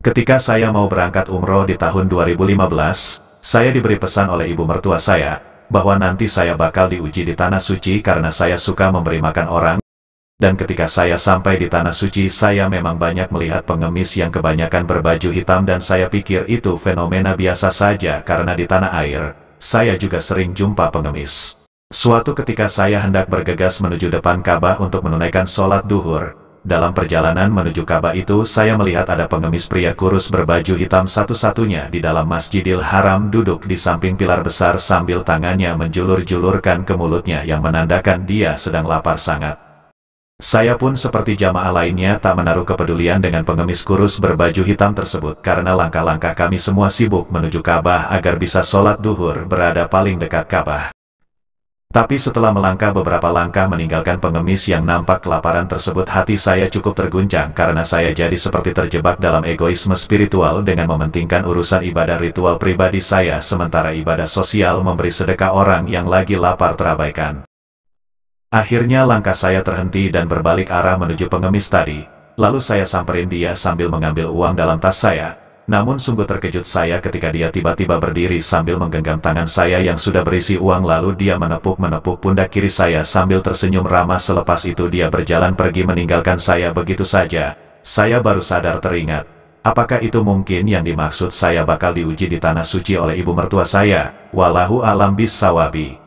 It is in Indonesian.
Ketika saya mau berangkat umroh di tahun 2015, saya diberi pesan oleh ibu mertua saya, bahwa nanti saya bakal diuji di Tanah Suci karena saya suka memberi makan orang. Dan ketika saya sampai di Tanah Suci, saya memang banyak melihat pengemis yang kebanyakan berbaju hitam dan saya pikir itu fenomena biasa saja karena di tanah air, saya juga sering jumpa pengemis. Suatu ketika saya hendak bergegas menuju depan Ka'bah untuk menunaikan sholat duhur. Dalam perjalanan menuju Ka'bah itu saya melihat ada pengemis pria kurus berbaju hitam satu-satunya di dalam Masjidil Haram duduk di samping pilar besar sambil tangannya menjulur-julurkan ke mulutnya yang menandakan dia sedang lapar sangat. Saya pun seperti jamaah lainnya tak menaruh kepedulian dengan pengemis kurus berbaju hitam tersebut karena langkah-langkah kami semua sibuk menuju Ka'bah agar bisa sholat duhur berada paling dekat Ka'bah. Tapi setelah melangkah beberapa langkah meninggalkan pengemis yang nampak kelaparan tersebut, hati saya cukup terguncang karena saya jadi seperti terjebak dalam egoisme spiritual dengan mementingkan urusan ibadah ritual pribadi saya sementara ibadah sosial memberi sedekah orang yang lagi lapar terabaikan. Akhirnya langkah saya terhenti dan berbalik arah menuju pengemis tadi, lalu saya samperin dia sambil mengambil uang dalam tas saya. Namun sungguh terkejut saya ketika dia tiba-tiba berdiri sambil menggenggam tangan saya yang sudah berisi uang lalu dia menepuk-menepuk pundak kiri saya sambil tersenyum ramah. Selepas itu dia berjalan pergi meninggalkan saya begitu saja. Saya baru sadar teringat, apakah itu mungkin yang dimaksud saya bakal diuji di Tanah Suci oleh ibu mertua saya? Wallahu a'lam bis shawabi.